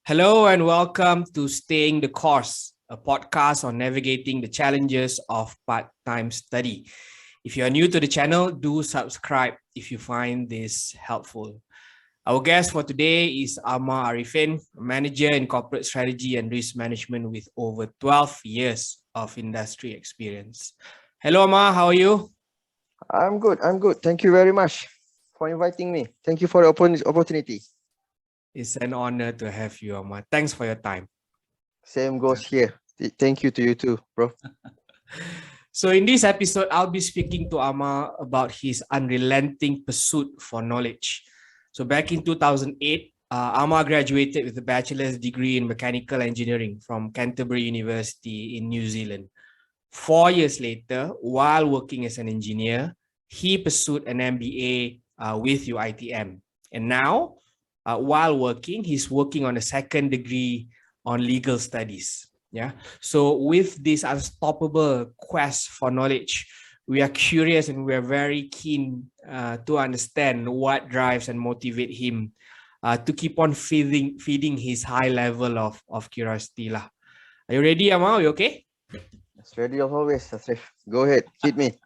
Hello and welcome to Staying the Course, a podcast on navigating the challenges of part-time study. If you are new to the channel, do subscribe if you find this helpful. Our guest for today is Amar Ariffin, a manager in corporate strategy and risk management with over 12 years of industry experience. Hello, Amar. How are you? I'm good. Thank you very much for inviting me. Thank you for the opportunity. It's an honor to have you, Amar. Thanks for your time. Same goes here. Thank you to you too, bro. So in this episode, I'll be speaking to Amar about his unrelenting pursuit for knowledge. So back in 2008, Amar graduated with a bachelor's degree in mechanical engineering from Canterbury University in New Zealand. 4 years later, while working as an engineer, he pursued an MBA with UiTM. And now, while working, he's working on a second degree on legal studies. Yeah. So with this unstoppable quest for knowledge, we are curious and we are very keen to understand what drives and motivate him to keep on feeding his high level of curiosity lah. Are you ready, Amar? You okay? It's ready as always, Asrif. Go ahead, hit me.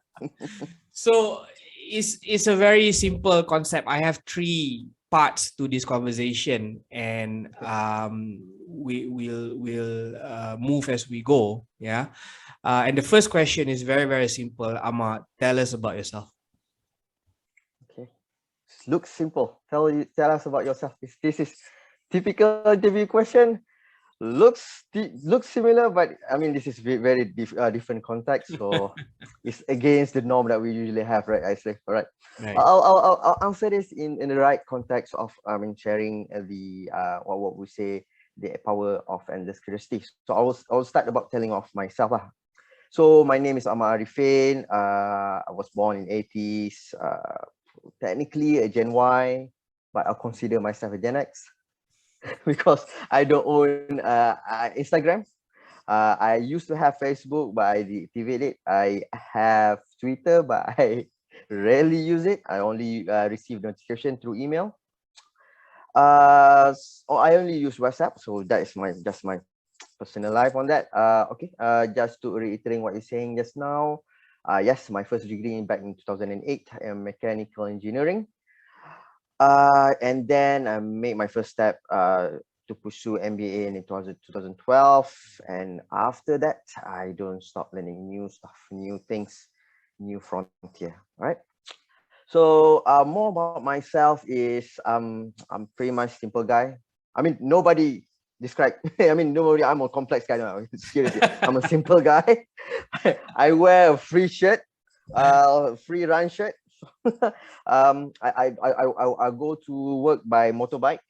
So it's a very simple concept. I have three parts to this conversation, and we will move as we go. Yeah. And the first question is very simple. Amar, tell us about yourself. Okay. Looks simple. Tell us about yourself. This is typical interview question. Looks similar, but I mean this is very different context, so it's against the norm that we usually have, right? I say, all right. Right. I'll answer this in the right context of sharing the what we say the power of endless curiosity. So I'll start about telling of myself. So my name is Amar Ariffin. I was born in 80s. Technically a Gen Y, but I'll consider myself a Gen X. Because I don't own Instagram. I used to have Facebook, but I deactivated it. I have Twitter, but I rarely use it. I only receive notification through email. I only use WhatsApp, so that's my personal life on that. Okay. Just to reiterate what you're saying just now. Yes, my first degree back in 2008 in mechanical engineering. And then I made my first step to pursue MBA in 2012. And after that, I don't stop learning new stuff, new things, new frontier, right? So more about myself is I'm pretty much simple guy. I mean, nobody describe, nobody, I'm a complex guy. No, seriously, I'm a simple guy. I wear a free shirt, free run shirt. I go to work by motorbike,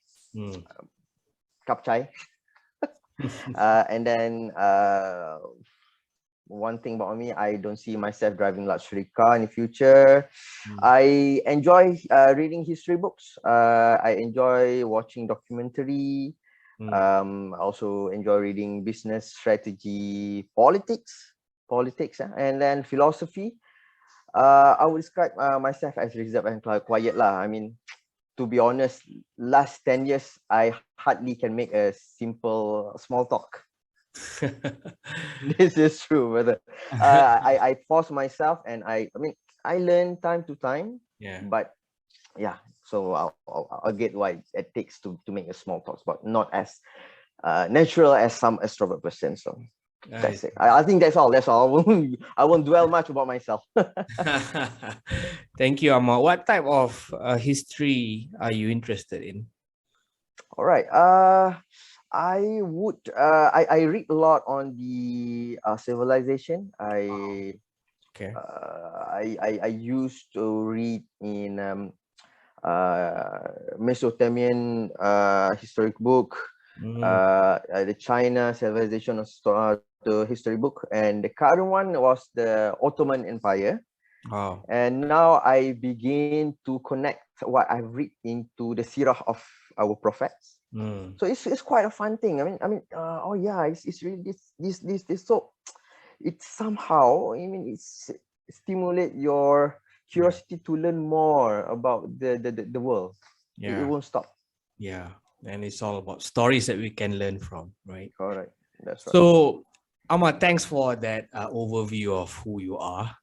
kapchai. And then one thing about me, I don't see myself driving luxury car in the future. I enjoy reading history books. I enjoy watching documentary. I also enjoy reading business strategy, politics, and then philosophy. I would describe myself as reserved and quiet lah. I mean, to be honest, last 10 years, I hardly can make a simple small talk. This is true, brother. I force myself, and I learn time to time. Yeah. But yeah, so I'll get why it takes to make a small talk, but not as natural as some extrovert person. So that's it. I think that's all. I won't dwell much about myself. Thank you, Amar. What type of history are you interested in? All right. I read a lot on the civilization. I used to read in Mesopotamian historic book, the China civilization the history book, and the current one was the Ottoman Empire. Wow. And now I begin to connect what I read into the seerah of our prophets. So it's quite a fun thing. Oh yeah, it's really this. So it's somehow, it's stimulate your curiosity to learn more about the world. Yeah. It won't stop. Yeah. And it's all about stories that we can learn from, right? Correct. That's right. So, Amar, thanks for that overview of who you are.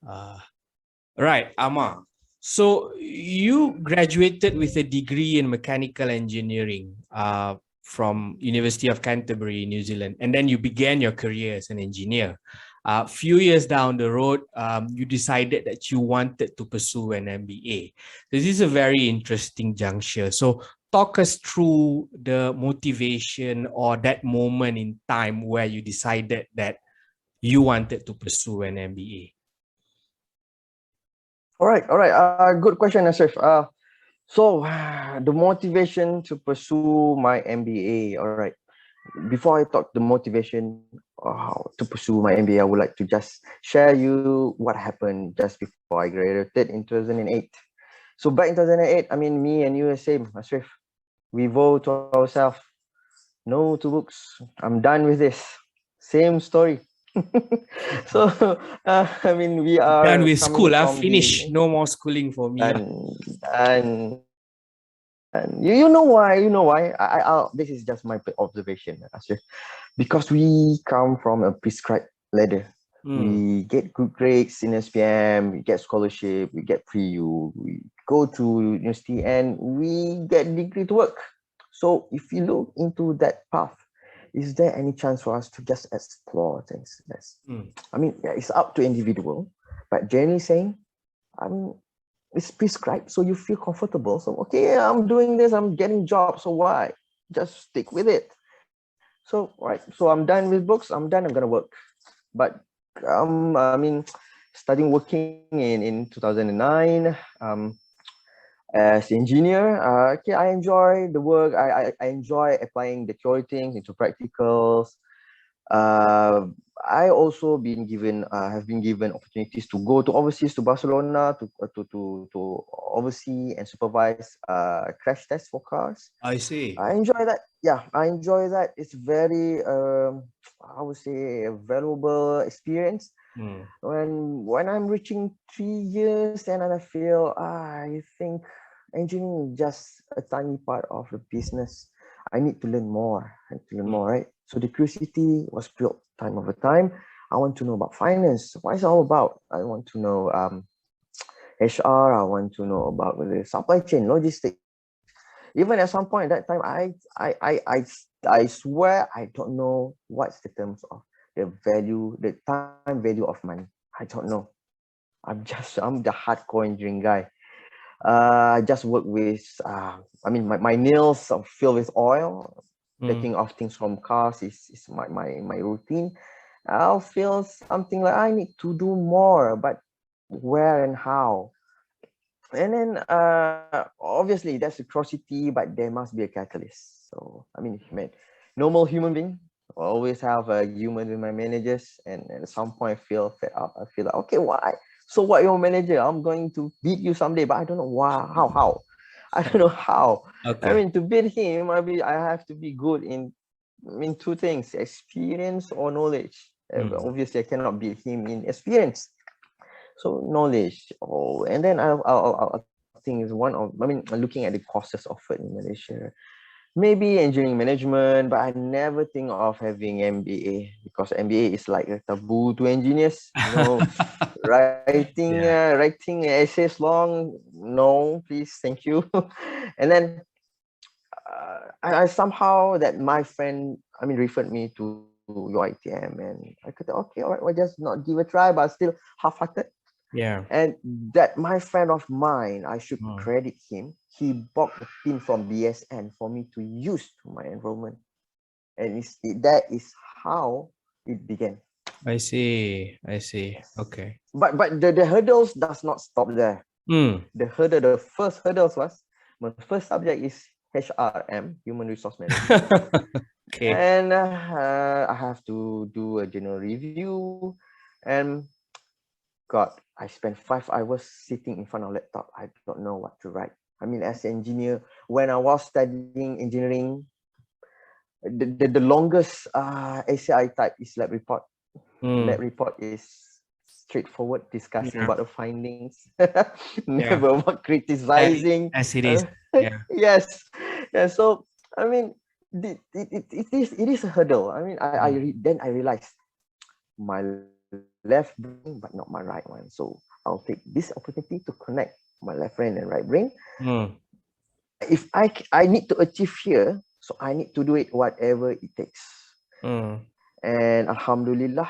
Right, Amar. So you graduated with a degree in mechanical engineering from University of Canterbury, New Zealand, and then you began your career as an engineer. A few years down the road, you decided that you wanted to pursue an MBA. This is a very interesting juncture. So talk us through the motivation or that moment in time where you decided that you wanted to pursue an MBA. All right. All right. Good question, Asif. So the motivation to pursue my MBA. All right. Before I talk the motivation to pursue my MBA, I would like to just share you what happened just before I graduated in 2008. So back in 2008, I mean, me and you are same, Asif. We vote to ourselves, no to books. I'm done with this. Same story. So I mean, we Done are with coming school, from finish. No more schooling for me. and you know why? You know why? This is just my observation, Asif. Because we come from a prescribed ladder. We get good grades in SPM, we get scholarship, we get pre-U, we go to university and we get degree to work. So if you look into that path, is there any chance for us to just explore things? Yes. I mean, yeah, it's up to individual, but generally saying, I mean, it's prescribed, so you feel comfortable. So okay, I'm doing this, I'm getting jobs, so why? Just stick with it. So right, so I'm done with books, I'm done, I'm gonna work. But I mean, starting working in 2009 as engineer, okay, I enjoy the work. I enjoy applying the theory things into practicals. uh, I also been given have been given opportunities to go to overseas to Barcelona to oversee and supervise crash tests for cars. I see. I enjoy that. Yeah, I enjoy that. It's very I would say a valuable experience. When I'm reaching 3 years and I feel I think engineering is just a tiny part of the business. I need to learn more. I need to learn more, right? So the curiosity was built time over time. I want to know about finance. What is it all about? I want to know HR. I want to know about the supply chain, logistics. Even at some point at that time, I swear I don't know what's the terms of the value, the time value of money. I don't know. I'm the hardcore engineering guy. I just work with I mean my nails are filled with oil. Taking off things from cars is my routine. I'll feel something like I need to do more, but where and how? And then obviously that's a curiosity, but there must be a catalyst. So I mean, man, normal human being, I always have a human with my managers, and at some point I feel fed up. I feel like, okay, why? So what, your manager? I'm going to beat you someday, but I don't know why. How? I don't know how. Okay. I mean, to beat him, I have to be good in two things: experience or knowledge. Obviously, I cannot beat him in experience. So knowledge. Oh, and then I think is one of. I mean, looking at the courses offered in Malaysia, maybe engineering management, but I never think of having MBA because MBA is like a taboo to engineers. Writing essays long. No, please, thank you. And then I somehow that my friend, I mean, referred me to UiTM, and I could okay, all right, well, just not give a try, but still half-hearted. Yeah. And that my friend of mine, I should credit him. He bought the pin from BSN for me to use to my enrollment, and that is how it began. I see. Yes. Okay. But the hurdles does not stop there. The first hurdles was my first subject is HRM, Human Resource Management. Okay. And I have to do a general review, and God, I spent 5 hours sitting in front of a laptop. I don't know what to write. I mean, as an engineer, when I was studying engineering, the longest ACI type is lab report. Lab report is straightforward, discussing about the findings, never about criticizing. As it is. Yeah. Yes. Yeah, so I mean, it is a hurdle. I mean, then I realized my left brain, but not my right one. So I'll take this opportunity to connect my left brain and right brain. Mm. If I need to achieve here, so I need to do it whatever it takes. Mm. And Alhamdulillah,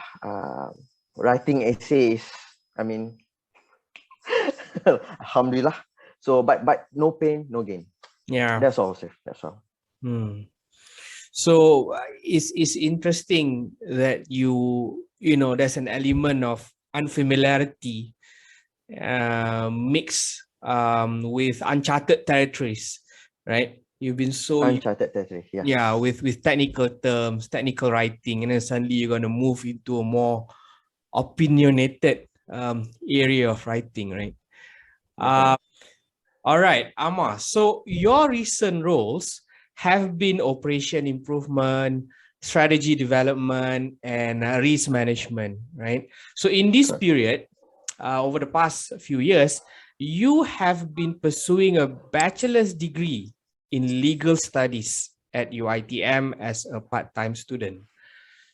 writing essays. I mean, Alhamdulillah. So, but no pain, no gain. Yeah. That's all, sir. That's all. Mm. So it's interesting that you know there's an element of unfamiliarity mixed with uncharted territories, right? You've been so Uncharted territory. Yes. yeah with technical terms, technical writing, and then suddenly you're going to move into a more opinionated area of writing, right? That's All right, Amar. So your recent roles have been operation improvement, strategy development, and risk management, right? So in this correct. period, over the past few years, you have been pursuing a bachelor's degree in legal studies at UiTM as a part-time student.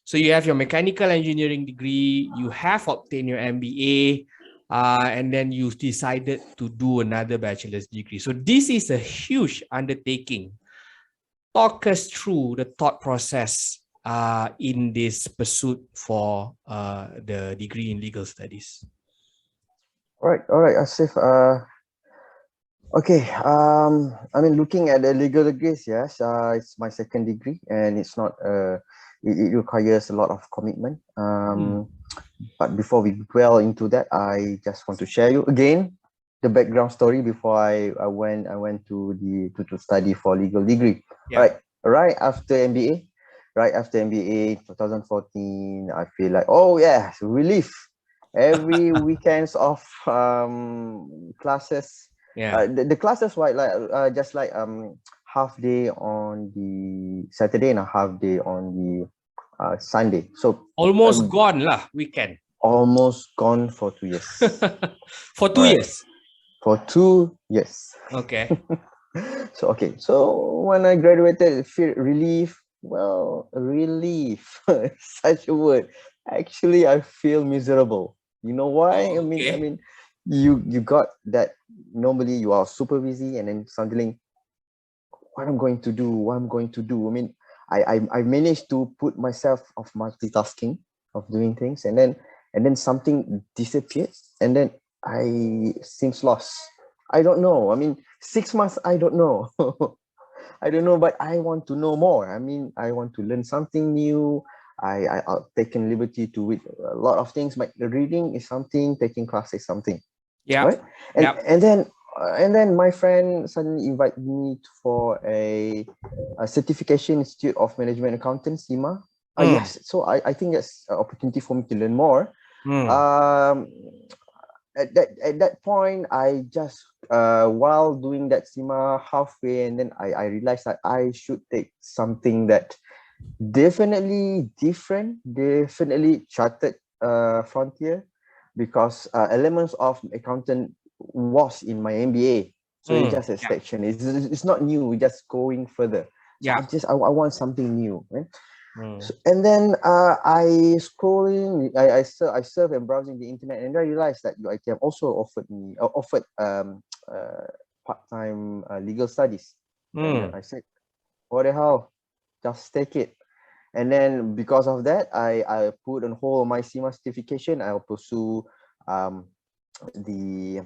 So you have your mechanical engineering degree, you have obtained your MBA, and then you decided to do another bachelor's degree. So this is a huge undertaking. Talk us through the thought process in this pursuit for the degree in legal studies. All right, Asif. Okay. I mean, looking at the legal degrees, yes, it's my second degree, and it's not. It requires a lot of commitment. But before we dwell into that, I just want to share you again the background story before I went to study for legal degree. Yeah. Right after MBA, 2014, I feel like, oh yeah, relief. Every weekends of classes, Yeah. the classes were like just like half day on the Saturday and a half day on the Sunday. So Almost gone lah, weekend. almost gone for 2 years. For 2 years. For 2 years. Okay. So when I graduated, feel relief. Well, relief, such a word. Actually, I feel miserable. You know why? Okay. I mean, you got that. Normally, you are super busy, and then suddenly, what I'm going to do? What I'm going to do? I mean, I managed to put myself of multitasking, of doing things, and then something disappeared, and then I seems lost. I don't know. I mean, 6 months. I don't know. I don't know, but I want to know more. I mean, I want to learn something new. I've taken liberty to read a lot of things. But reading is something. Taking class is something. Yeah. Right. And then my friend suddenly invited me for a certification Institute of Management Accountant, SIMA. Yes. So I think that's an opportunity for me to learn more. At that point, I just while doing that SIMA halfway, and then I realized that I should take something that definitely different, definitely chartered frontier, because elements of accountant was in my MBA. So it's just a section. It's not new. We're just going further. So I want something new. Right? So, and then I scrolling, I surf and browsing the internet, and I realized that UiTM also offered part-time legal studies. And then I said, what the hell, just take it. And then because of that, I put on hold my SIMA certification. I'll pursue the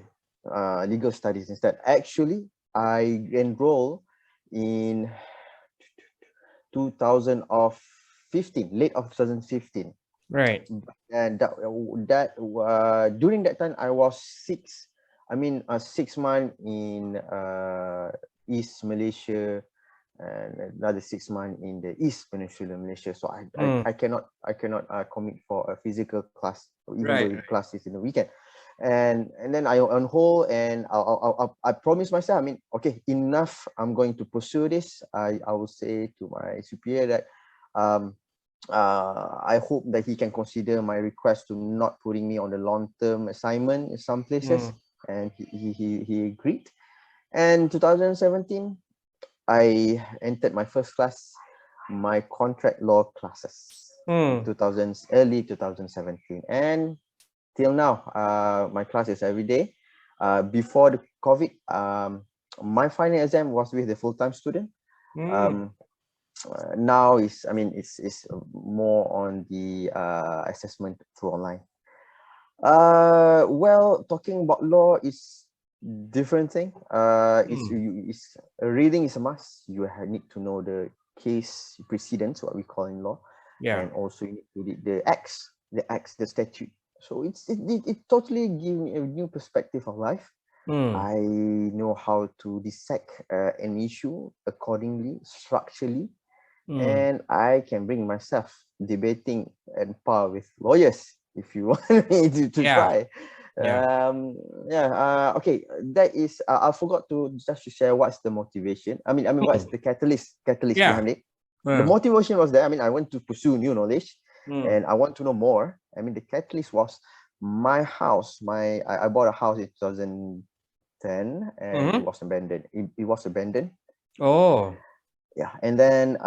legal studies instead. Actually, I enrolled in 2015, late of 2015. Right. And during that time, I was 6 months in East Malaysia, and another 6 months in the East Peninsula Malaysia. So I cannot commit for a physical class, even though the class is in the weekend. And then I on hold, and I promised myself, I mean, okay, enough. I'm going to pursue this. I will say to my superior that I hope that he can consider my request to not putting me on the long-term assignment in some places, and he agreed. And 2017, I entered my first class, my contract law classes, Hmm. 2000s, early 2017, and till now, my class is every day. Before the COVID, my final exam was with a full-time student. Hmm. Um, Now is, I mean, it's more on the assessment through online. Well, talking about law is different thing. It's reading is a must. Need to know the case precedents, what we call in law, Yeah. and also you need to read the statute. So it totally gives me a new perspective of life. Hmm. I know how to dissect an issue accordingly, structurally, Hmm. and I can bring myself debating at par with lawyers if you want me to Yeah. try. Yeah. Yeah. Okay. That is. I forgot to just to share what's the motivation. What's Hmm. the catalyst Yeah. behind it? The Uh, motivation was there. I want to pursue new knowledge, hmm. and I want to know more. The catalyst was my house. I bought a house in 2010, and it Hmm. was abandoned. It was abandoned. Oh. Yeah, and then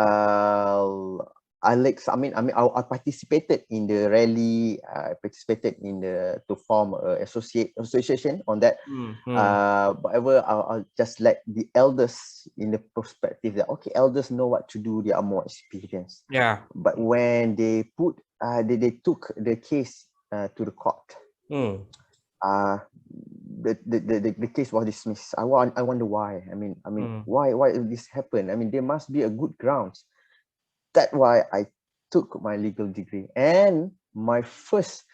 I participated in the rally. I participated in the to form a association on that. Hmm. Hmm. However, I'll just let the elders in the perspective that okay, elders know what to do. They are more experienced. Yeah. But when they took the case to the court, Hmm. uh the case was dismissed. I wonder why. Hmm. Why did this happen? There must be a good grounds. That's why I took my legal degree, and my first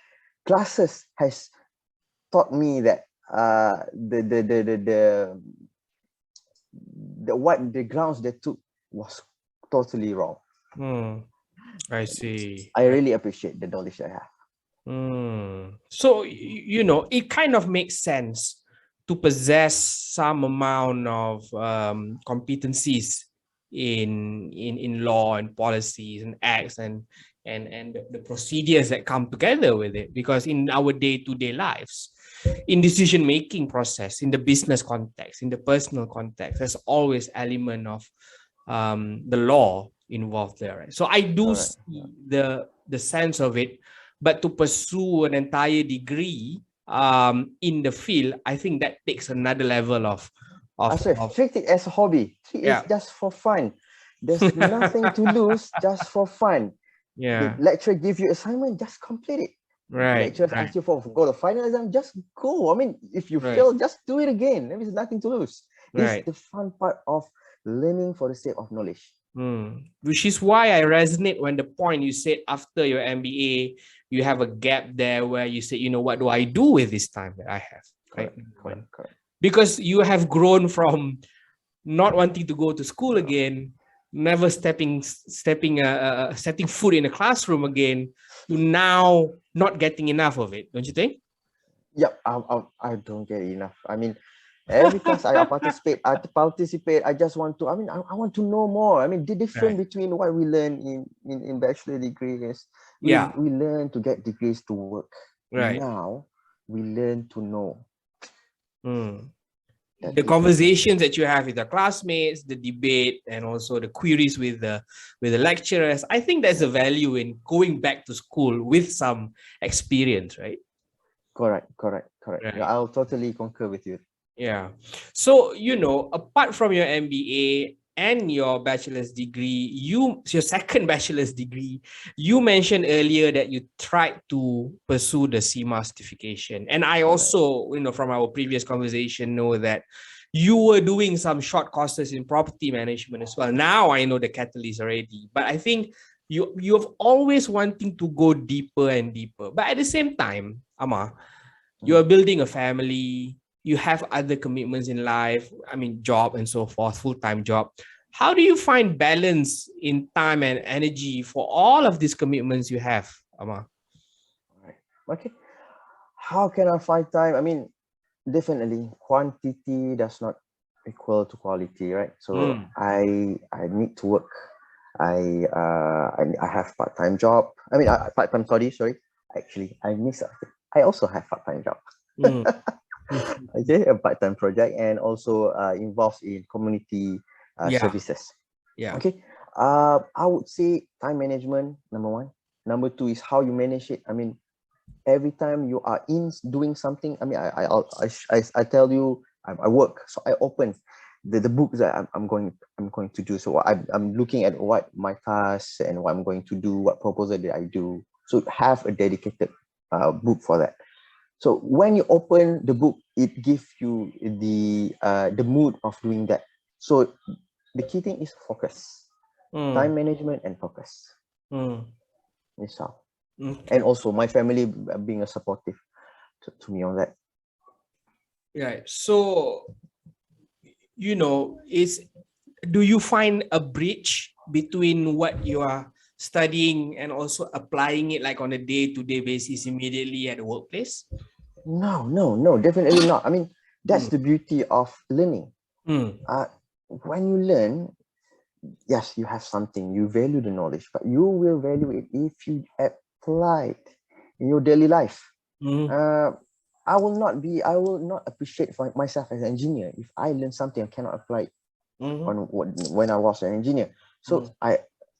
classes has taught me that the grounds they took was totally wrong. Hmm. I see. I really appreciate the knowledge I have. So, it kind of makes sense to possess some amount of competencies in law and policies and acts and the procedures that come together with it. Because in our day-to-day lives, in decision-making process, in the business context, in the personal context, there's always element of the law involved there. Right? So I do Correct. see the sense of it, but to pursue an entire degree in the field, I think that takes another level of Treat it as a hobby. Treat it yeah, just for fun. There's nothing to lose, just for fun. The yeah, lecturer gives you assignment, just complete it. right, Lecturers right, ask you for go to final exam, just go. If you right, fail, just do it again. There is nothing to lose. It's right. the fun part of learning for the sake of knowledge. Which is why I resonate when the point you said after your MBA, you have a gap there where you say, what do I do with this time that I have, right? Correct. Because you have grown from not wanting to go to school again, never setting foot in a classroom again, to now not getting enough of it, don't you think? Yep, I don't get enough. Every class I participate. I just want to. I want to know more. The difference Right. between what we learn in bachelor degree is Yeah. we learn to get degrees to work. Right. Now we learn to know. Mm. That's The different thing. conversations that you have with the classmates, the debate, and also the queries with the lecturers. I think there's a value in going back to school with some experience, right? Correct. Yeah, Right. I'll totally concur with you. Yeah. So, apart from your MBA and your bachelor's degree, your second bachelor's degree, you mentioned earlier that you tried to pursue the CMA certification. And I Correct. also, from our previous conversation, know that you were doing some short courses in property management as well. Now I know the catalyst already, but I think you've always wanting to go deeper and deeper. But at the same time, Amar, you are building a family, you have other commitments in life, job and so forth, full-time job. How do you find balance in time and energy for all of these commitments you have, Amar? Right. Okay. How can I find time? Definitely quantity does not equal to quality, right? So Mm, I need to work. I have part-time job. Part-time, sorry. Actually, I also have part-time job. mm, Okay, a part-time project, and also involved in community Yeah. services. Yeah. Okay. I would say time management, number one. Number two is how you manage it. I mean, every time you are in doing something, I mean, I tell you, I work, so I open the books that I'm going to do. So I'm looking at what my tasks and what I'm going to do, what proposal that I do. So have a dedicated book for that. So when you open the book, it gives you the mood of doing that. So the key thing is focus, time management, and focus. Yes, how. And Okay. also my family being a supportive to me on that. Right. So, do you find a bridge between what you are studying and also applying it like on a day-to-day basis immediately at the workplace? No, definitely not. I mean, that's Mm. the beauty of learning. Mm. When you learn, yes, you have something, you value the knowledge, but you will value it if you apply it in your daily life. Mm. I will not appreciate for myself as an engineer if I learn something I cannot apply it on when I was an engineer. So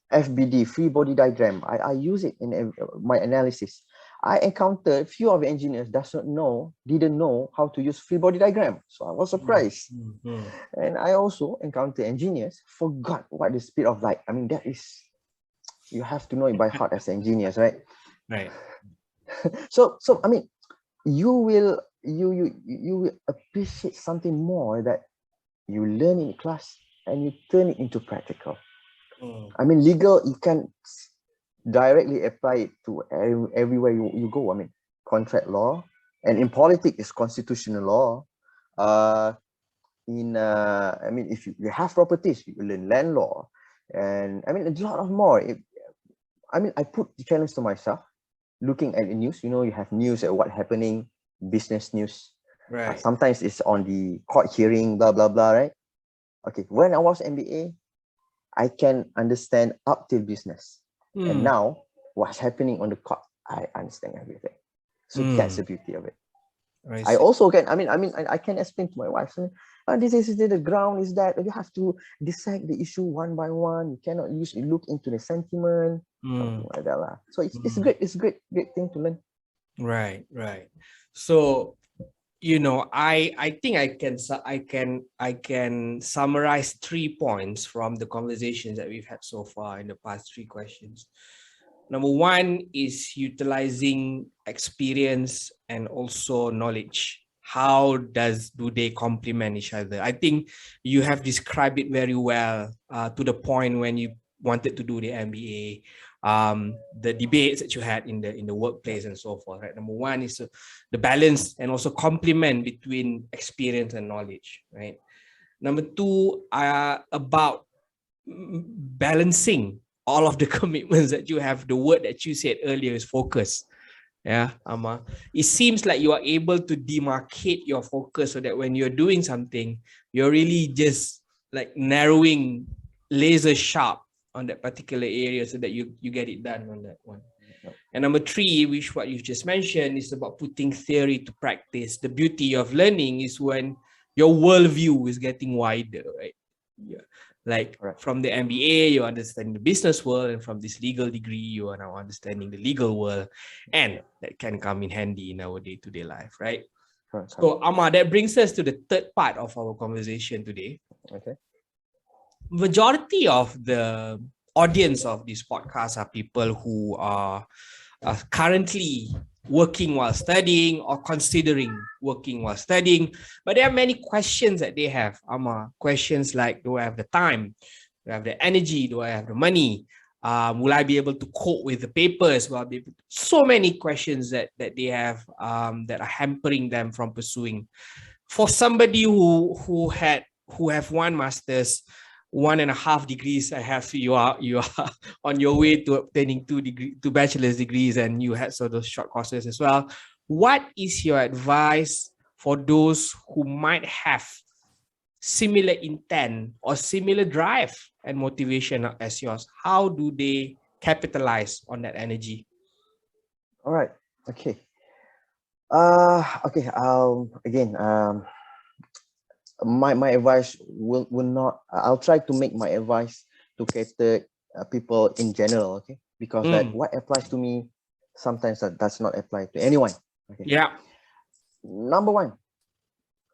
FBD, free body diagram, I use it in my analysis. I encountered few of the engineers didn't know how to use free body diagram. So I was surprised. And I also encountered engineers forgot what the speed of light. I mean, that is, you have to know it by heart as engineers, right? Right. So I mean, you will appreciate something more that you learn in class and you turn it into practical. I mean, legal, you can directly apply it to everywhere you go. I mean, contract law, and in politics, it's constitutional law. I mean, if you have properties, you learn land law, and I mean, a lot of more. I mean, I put the challenge to myself, looking at the news. You know, you have news at what happening, business news. Right. Sometimes it's on the court hearing, blah blah blah, right? Okay, when I was MBA, I can understand up till business. And now what's happening on the court, I understand everything. So that's the beauty of it. I also can, I can explain to my wife, this is the ground is that you have to dissect the issue one by one. You cannot look into the sentiment, something like that lah. So it's great. It's great thing to learn. Right. So, I think I can summarize 3 points from the conversations that we've had so far in the past 3 questions. Number one is utilizing experience and also knowledge. How do they complement each other? I think you have described it very well to the point when you wanted to do the MBA, the debates that you had in the workplace and so forth. Right. Number one is the balance and also complement between experience and knowledge. Right. Number two, about balancing all of the commitments that you have. The word that you said earlier is focus. Yeah, Amar. It seems like you are able to demarcate your focus so that when you're doing something, you're really just like narrowing laser sharp on that particular area so that you get it done on that one. And number three, which what you've just mentioned, is about putting theory to practice. The beauty of learning is when your worldview is getting wider, right? Yeah. Like from the MBA, you understand the business world, and from this legal degree, you are now understanding the legal world, and that can come in handy in our day-to-day life, right? So, Amar, that brings us to the third part of our conversation today. Okay. Majority of the audience of this podcast are people who are currently working while studying or considering working while studying, but there are many questions that they have. Questions like, do I have the time? Do I have the energy? Do I have the money? Will I be able to cope with the papers? Will I be able to... So many questions that they have that are hampering them from pursuing. For somebody who have one master's, 1.5 degrees, you are on your way to obtaining 2 bachelor's degrees, and you had sort of short courses as well. What is your advice for those who might have similar intent or similar drive and motivation as yours? How do they capitalize on that energy? All right. Okay. Okay. Again, my advice will not. I'll try to make my advice to cater people in general, okay? Because that Mm. what applies to me sometimes that does not apply to anyone. Okay. Yeah. Number one,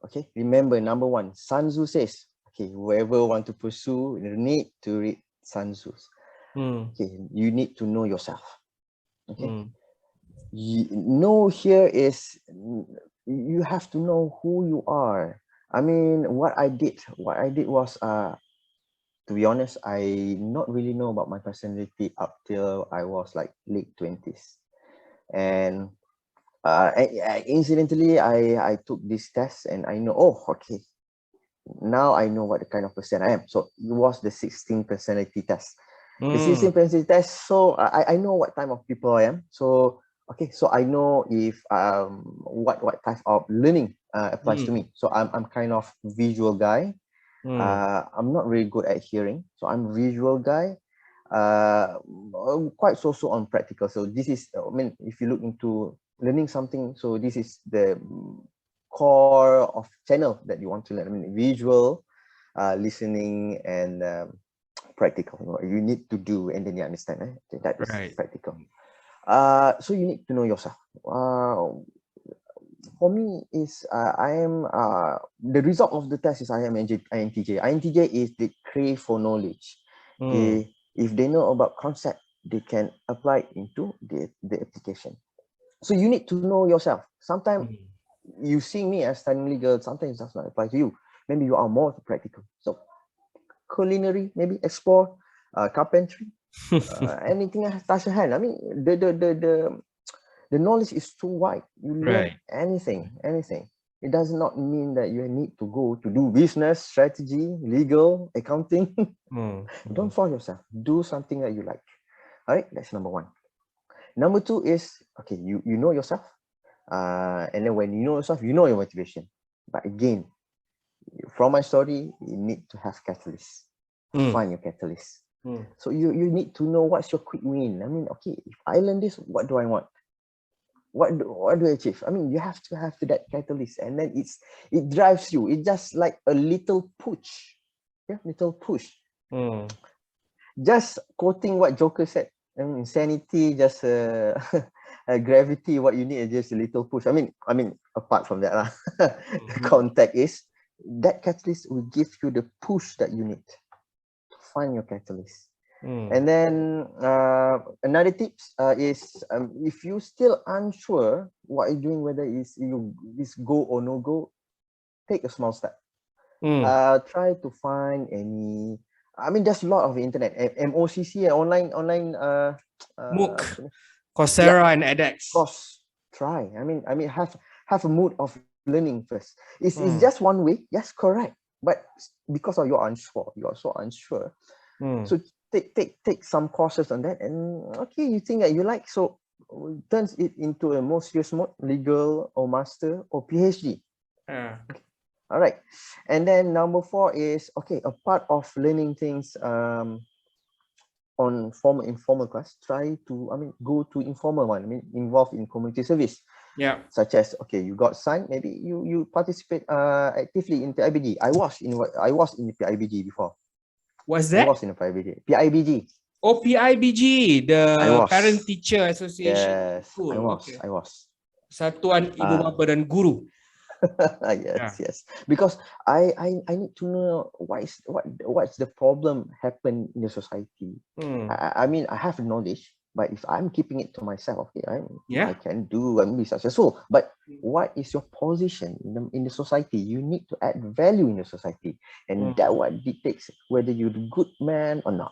okay. Remember, number one, Sun Tzu says, okay, whoever want to pursue, you need to read Sun Tzu. Mm. Okay, you need to know yourself. Okay. Mm. Know here is you have to know who you are. I mean, what I did was to be honest, I not really know about my personality up till I was like late 20s. And incidentally, I took this test and I know, oh, okay, now I know what the kind of person I am. So it was the 16 personality test. The 16 Mm. personality test. So I know what type of people I am. So okay, so I know if what type of learning applies to Mm. me. So I'm kind of visual guy. Mm. I'm not really good at hearing, so I'm a visual guy. I'm quite so on practical. So this is, I mean, if you look into learning something, so this is the core of channel that you want to learn. I mean, visual, listening, and practical. You need to do, and then you understand. Okay, that is Right. practical. So you need to know yourself. For me is I am the result of the test is I am INTJ. INTJ is the crave for knowledge. Mm. If they know about concept, they can apply into the application. So you need to know yourself. Sometimes Mm. you see me as studying legal, sometimes it does not apply to you. Maybe you are more practical. So culinary, maybe explore, carpentry, anything that touch your hand. I mean, the knowledge is too wide. You learn Right. anything. It does not mean that you need to go to do business, strategy, legal, accounting. Mm. Don't Mm. force yourself. Do something that you like. All right, that's number one. Number two is, okay, you know yourself. And then when you know yourself, you know your motivation. But again, from my story, you need to have catalyst. Mm. Find your catalyst. Mm. So you need to know what's your quick win. I mean, okay, if I learn this, what do I want? What do I achieve? I mean, you have to have that catalyst, and then it drives you. It's just like a little push. Yeah, little push. Mm. Just quoting what Joker said. I mean, insanity, just gravity. What you need is just a little push. I mean, apart from that, the Mhm. contact is that catalyst will give you the push that you need to find your catalyst. Mm. And then another tips is if you still unsure what you're doing, whether is go or no go, take a small step. Mm. Try to find any. I mean, there's a lot of internet, MOCC, online. MOOC, Apa ni? Yeah, Coursera, and edX. course. Try. I mean, have a mood of learning first. It's just Mm. one way. Yes, correct. But because of your unsure, you are so unsure. Mm. So take some courses on that, and okay, you think that you like, so turns it into a more serious mode, legal or master or PhD. Yeah. All right. And then number four is, okay, a part of learning things on formal informal class, try to, I mean, go to informal one. I mean, involved in community service, Yeah. such as, okay, you got son, maybe you participate actively in PIBD. I was in the PIBD before. What's I that? was in the PIBG. OPIBG, I the Parent was. Teacher Association. Yes, I Cool. was. Okay. I was. Satuan Ibu Uh, Bapa dan Guru. yes, Yeah. yes. Because I need to know what's the problem happen in the society. Mm. I mean, I have knowledge, but if I'm keeping it to myself, okay, I Yeah. can do and be successful. But what is your position in the society? You need to add value in the society, and that Mm. what dictates whether you're a good man or not.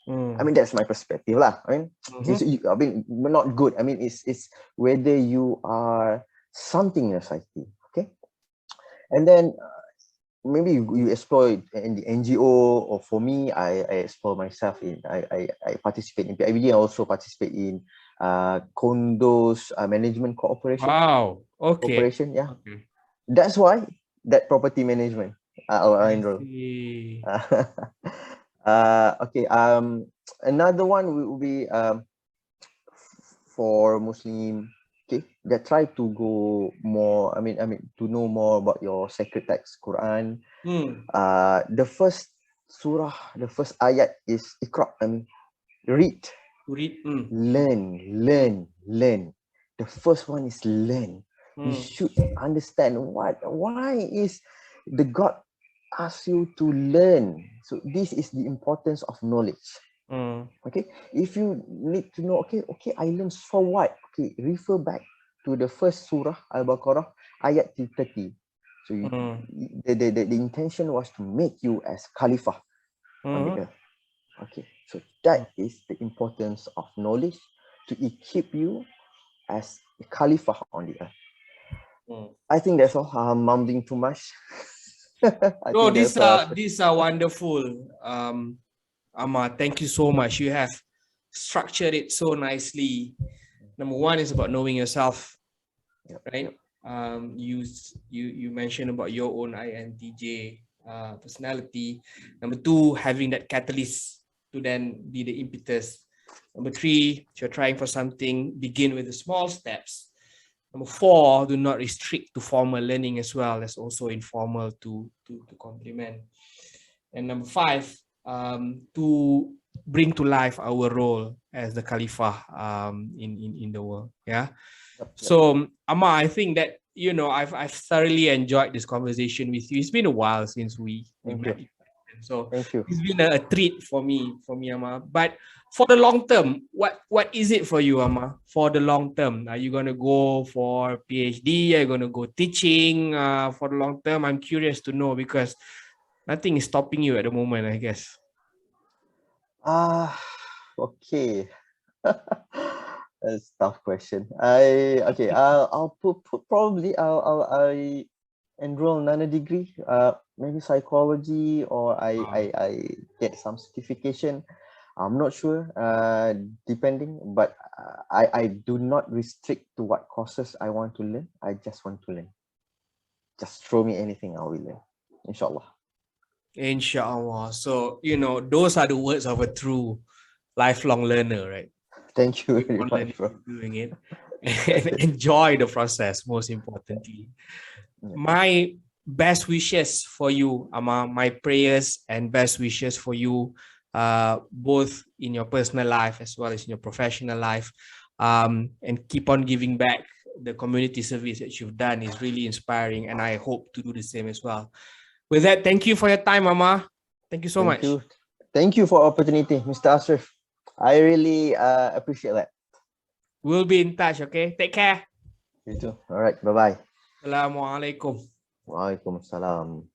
I Mm. mean, that's my perspective lah. Mhm. I mean, not good. I mean, it's whether you are something in the society. Okay, and then maybe you explore it in the NGO, or for me, I explore myself in I participate in PIBD. I also participate in condos management Wow. Okay. corporation. Yeah, Okay. that's why that property management I I enroll. see. Okay. Another one will be for Muslim. okay, that try to go more. To know more about your sacred text, Quran. The first surah, the first ayat is Iqra. Read, Read. learn. The first one is learn. You should understand why is the God ask you to learn. So this is the importance of knowledge. Okay, if you need to know, okay, I learned for what? Okay, refer back to the first surah Al-Baqarah ayat 30. So the intention was to make you as Khalifah on the earth. Okay, so that is the importance of knowledge to equip you as a Khalifah on the earth. I think that's all. I'm mumbling too much. No, these are wonderful. Amar, thank you so much. You have structured it so nicely. Number one is about knowing yourself, right? You mentioned about your own INTJ personality. Number two, having that catalyst to then be the impetus. Number three, if you're trying for something, begin with the small steps. Number four, do not restrict to formal learning as well. That's also informal to complement. And number five, to bring to life our role as the Khalifah in the world. Yeah. So Amar, I think that I've thoroughly enjoyed this conversation with you. It's been a while since we met. So it's been a treat for me, Amar. But for the long term, what is it for you, Amar? For the long term, are you gonna go for PhD? Are you gonna go teaching? For the long term, I'm curious to know because nothing is stopping you at the moment, I guess. Okay. That's a tough question. I'll probably I enroll another degree, maybe psychology, or I get some certification. I'm not sure, depending, but I do not restrict to what courses I want to learn. I just want to learn. Just throw me anything, I will learn. Inshallah. Inshallah. So, those are the words of a true lifelong learner, right? Thank you very much, bro. Doing it and enjoy the process, most importantly. My best wishes for you, Amar, my prayers and best wishes for you, both in your personal life as well as in your professional life, and keep on giving back. The community service that you've done is really inspiring, and I hope to do the same as well. With that, thank you for your time, Amar. Thank you so much. Thank you for the opportunity, Mr. Ashraf. I really appreciate that. We'll be in touch, okay? Take care. You too. All right. Bye-bye. Assalamualaikum. Waalaikumsalam.